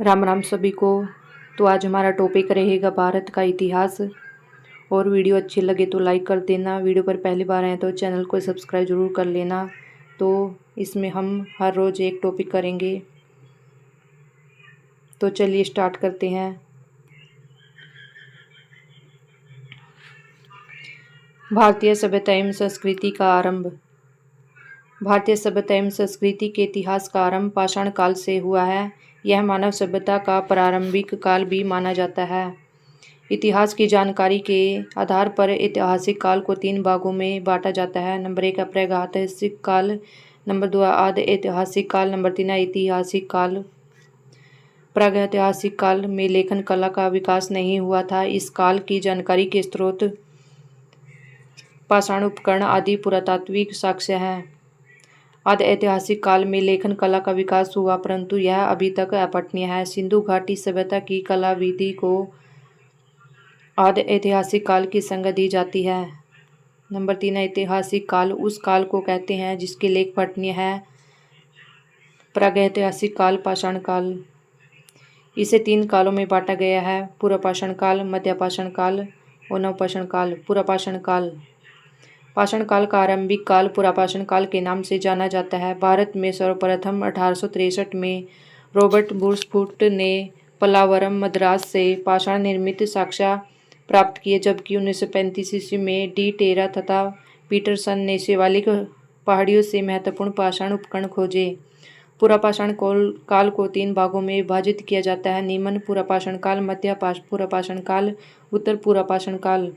राम राम सभी को। तो आज हमारा टॉपिक रहेगा भारत का इतिहास। और वीडियो अच्छी लगे तो लाइक कर देना। वीडियो पर पहली बार आए तो चैनल को सब्सक्राइब जरूर कर लेना। तो इसमें हम हर रोज़ एक टॉपिक करेंगे। तो चलिए स्टार्ट करते हैं। भारतीय सभ्यता एवं संस्कृति का आरंभ। भारतीय सभ्यता एवं संस्कृति के इतिहास का आरंभ पाषाण काल से हुआ है। यह मानव सभ्यता का प्रारंभिक काल भी माना जाता है। इतिहास की जानकारी के आधार पर ऐतिहासिक काल को 3 भागों में बांटा जाता है। नंबर 1 प्रागैतिहासिक काल, नंबर 2 आदि ऐतिहासिक काल, नंबर 3 ऐतिहासिक काल। प्रागैतिहासिक काल में लेखन कला का विकास नहीं हुआ था। इस काल की जानकारी के स्रोत पाषाण उपकरण आदि पुरातात्विक साक्ष्य हैं। आदि ऐतिहासिक काल में लेखन कला का विकास हुआ, परंतु यह अभी तक अपठनीय है। सिंधु घाटी सभ्यता की कला विधि को आदि ऐतिहासिक काल की संज्ञा दी जाती है। नंबर 3 ऐतिहासिक काल उस काल को कहते हैं जिसके लेख पठनीय है। प्रागैतिहासिक काल, पाषाण काल। इसे 3 कालों में बांटा गया है: पुरापाषाण काल, मध्यपाषाण काल और नवपाषाण काल। पुरापाषाण काल। पाषाण काल का आरंभिक काल पुरापाषाण काल के नाम से जाना जाता है। भारत में सर्वप्रथम 1863 में रॉबर्ट ब्रूसफुट ने पल्लावरम, मद्रास से पाषाण निर्मित साक्ष्य प्राप्त किए, जबकि 1935 ईस्वी में डी टेरा तथा पीटरसन ने शिवालिक पहाड़ियों से महत्वपूर्ण पाषाण उपकरण खोजे। पुरापाषाण काल को 3 भागों में विभाजित किया जाता है: निम्न पुरापाषाण काल, मध्य पुरापाषाण काल, उत्तर पुरापाषाण काल।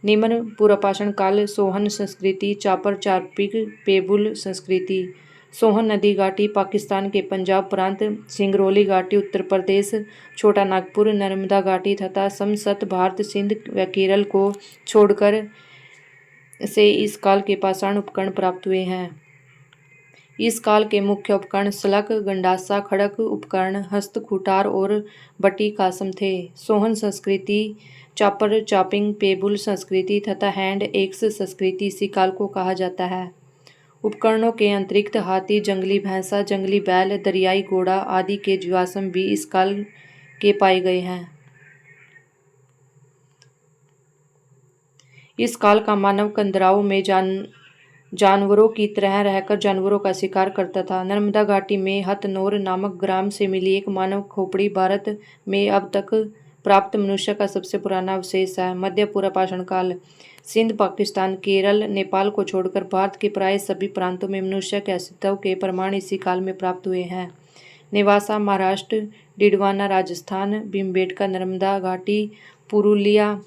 निम्न पुरापाषाण काल सोहन संस्कृति, चापर चार्पिक पेबुल संस्कृति। सोहन नदी घाटी पाकिस्तान के पंजाब प्रांत, सिंगरौली घाटी उत्तर प्रदेश, छोटा नागपुर नर्मदा घाटी तथा समसत भारत सिंध व केरल को छोड़कर से इस काल के पाषाण उपकरण प्राप्त हुए हैं। इस काल के मुख्य उपकरण सलक, गंडासा, खड़क उपकरण, हस्त खुटार और बटी कासम थे। सोहन संस्कृति, चापर चापिंग पेबुल संस्कृति तथा हैंड एक्स संस्कृति इसी काल को कहा जाता है। उपकरणों के अतिरिक्त हाथी, जंगली भैंसा, जंगली बैल, दरियाई घोड़ा आदि के जीवाश्म भी इस काल के पाए गए हैं। इस काल का मानव कंदराओं में जानवरों की तरह रहकर जानवरों का शिकार करता था। नर्मदा घाटी में हथनोर नामक ग्राम से मिली एक मानव खोपड़ी भारत में अब तक प्राप्त मनुष्य का सबसे पुराना अवशेष है। मध्य पुरापाषाण काल। सिंध, पाकिस्तान, केरल, नेपाल को छोड़कर भारत के प्राय सभी प्रांतों में मनुष्य के अस्तित्व के प्रमाण इसी काल में प्राप्त हुए हैं। नेवासा महाराष्ट्र, डिडवाना राजस्थान, भीमबेटका नर्मदा घाटी, पुरुलिया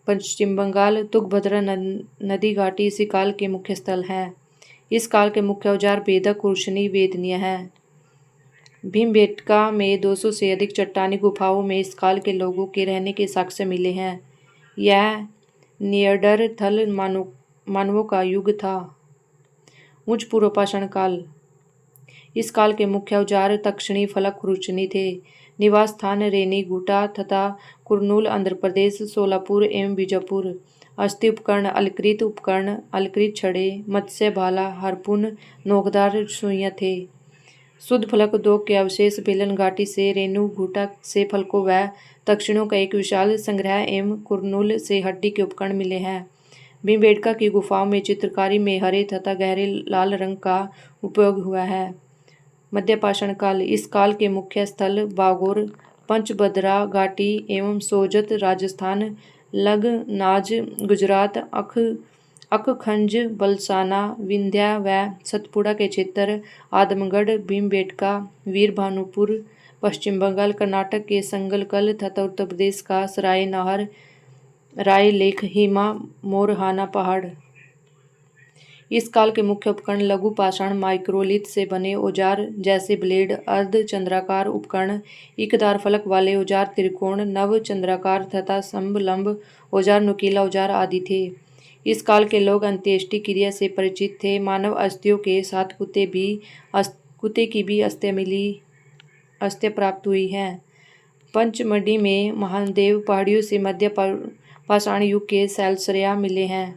पश्चिम बंगाल, तुंगभद्रा नदी घाटी इसी काल के मुख्य स्थल हैं। इस काल के मुख्य औजार बेदक, कुर्शनी, वेदनीय हैं। भीमबेटका में 200 से अधिक चट्टानी गुफाओं में इस काल के लोगों के रहने के साक्ष्य मिले हैं। यह नियंडरथल मानवों का युग था। उच्च पुरापाषाण काल। इस काल के मुख्य औजार तक्षणी, फलक, खुरचनी थे। निवास स्थान रेनीगुंटा तथा कुर्नूल आंध्र प्रदेश, सोलापुर एवं बीजापुर। अस्थि उपकरण अलकृत उपकरण, अलकृत छड़े, मत्स्य भाला, हार्पून, नोकदार सुइयां थे। शुद्ध फलक उद्योग के अवशेष बेलन घाटी से, रेणुगुंटा से फलकों व तक्षणों का एक विशाल संग्रह एवं कुर्नूल से हड्डी के उपकरण मिले हैं। भीमबेटका की गुफाओं में चित्रकारी में हरे तथा गहरे लाल रंग का उपयोग हुआ है। मध्यपाषाण काल। इस काल के मुख्य स्थल बागोर, पंचभद्रा घाटी एवं सोजत राजस्थान, लगनाज गुजरात, अखखंज बलसाना, विंध्या व सतपुड़ा के क्षेत्र, आदमगढ़, भीमबेटका, वीरभानुपुर पश्चिम बंगाल, कर्नाटक के संगलकल तथा उत्तर प्रदेश का सराय नाहर, रायलेख, हिमा मोरहाना पहाड़। इस काल के मुख्य उपकरण लघु पाषाण माइक्रोलिथ से बने औजार जैसे ब्लेड, अर्ध चंद्राकार उपकरण, इकदार फलक वाले औजार, त्रिकोण, नव चंद्राकार तथा समलंब औजार, नुकीला औजार आदि थे। इस काल के लोग अंत्येष्टि क्रिया से परिचित थे। मानव अस्थियों के साथ कुत्ते की भी अस्थियां प्राप्त हुई हैं। पंचमढ़ी में महादेव पहाड़ियों से मध्य पाषाण युग के शैलश्रेया मिले हैं।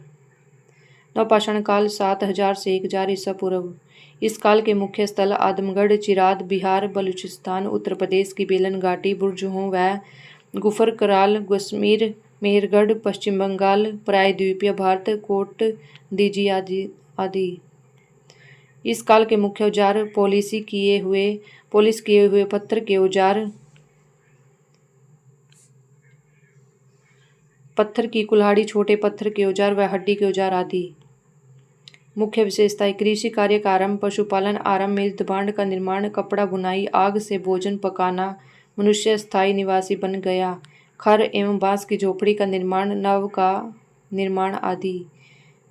नवपाषाण काल 7000 से 1000 ईसा पूर्व। इस काल के मुख्य स्थल आदमगढ़, चिराद, बिहार, बलूचिस्तान, उत्तर प्रदेश की बेलन घाटी, बुर्जहों व गुफर कराल, कश्मीर, मेहरगढ़, पश्चिम बंगाल, प्रायद्वीपीय भारत, कोट दीजी आदि। इस काल के मुख्य औजार पॉलिश किए हुए पत्थर के औजार, पत्थर की कुल्हाड़ी, छोटे पत्थर के औजार व हड्डी के औजार आदि। मुख्य विशेषताएं: कृषि कार्य का आरंभ, पशुपालन आरंभ, मेज भांड का निर्माण, कपड़ा बुनाई, आग से भोजन पकाना, मनुष्य स्थायी निवासी बन गया, खर एवं बांस की झोपड़ी का निर्माण, नाव का निर्माण आदि।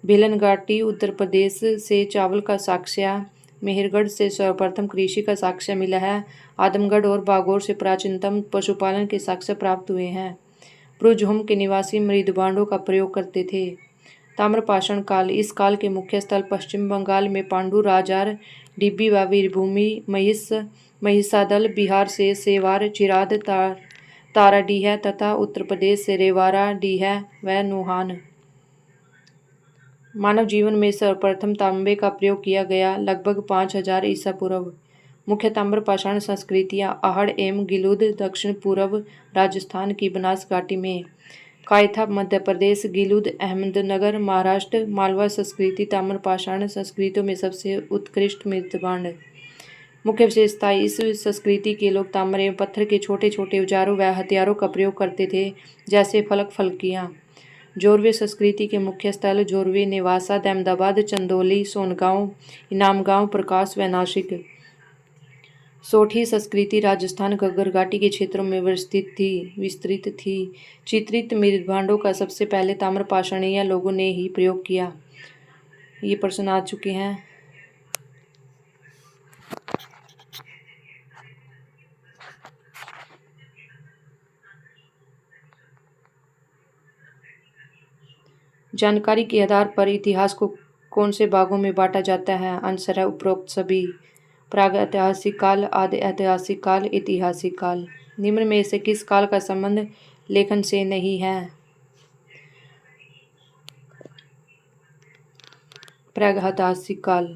बेलन घाटी उत्तर प्रदेश से चावल का साक्ष्य, मेहरगढ़ से सर्वप्रथम कृषि का साक्ष्य मिला है। आदमगढ़ और बागौर से प्राचीनतम पशुपालन के साक्ष्य प्राप्त हुए हैं। ब्रुजहोम के निवासी मृदभांडों का प्रयोग करते थे। ताम्रपाषाण काल, इस काल के मुख्य स्थल पश्चिम बंगाल में पांडु राजार, डिब्बी व वीरभूमि, महिषादल, बिहार से सेवार, चिराद, ताराडीह तथा उत्तर प्रदेश से रेवाड़ा, डीह व नूहान। मानव जीवन में सर्वप्रथम तांबे का प्रयोग किया गया, लगभग 5000 ईसा पूर्व। मुख्य ताम्रपाषाण संस्कृतियां: आहड़ एवं गिलुद दक्षिण पूर्व राजस्थान की बनास घाटी में, कायथा मध्य प्रदेश, गिलुद अहमदनगर महाराष्ट्र। मालवा संस्कृति ताम्रपाषाण संस्कृतियों में सबसे उत्कृष्ट मृदभांड। मुख्य विशेषताएं: इस संस्कृति के लोग ताम्र एवं पत्थर के छोटे छोटे औजारों व हथियारों का प्रयोग करते थे, जैसे फलक फलकियां। जोरवे संस्कृति के मुख्य स्थल जोरवे, नेवासा, अहमदाबाद, चंदौली, सोनगांव, इनामगांव, प्रकाश व नासिक। सोठी संस्कृति राजस्थान घग्गर घाटी के क्षेत्रों में विस्तृत थी। चित्रित मृदभांडों का सबसे पहले ताम्रपाषाणीय लोगों ने ही प्रयोग किया। ये प्रश्न आ चुके हैं। जानकारी के आधार पर इतिहास को कौन से भागों में बांटा जाता है? आंसर है उपरोक्त सभी। प्रागैतिहासिक काल, आदि ऐतिहासिक काल, ऐतिहासिक काल। निम्न में से किस काल का संबंध लेखन से नहीं है? प्रागैतिहासिक काल।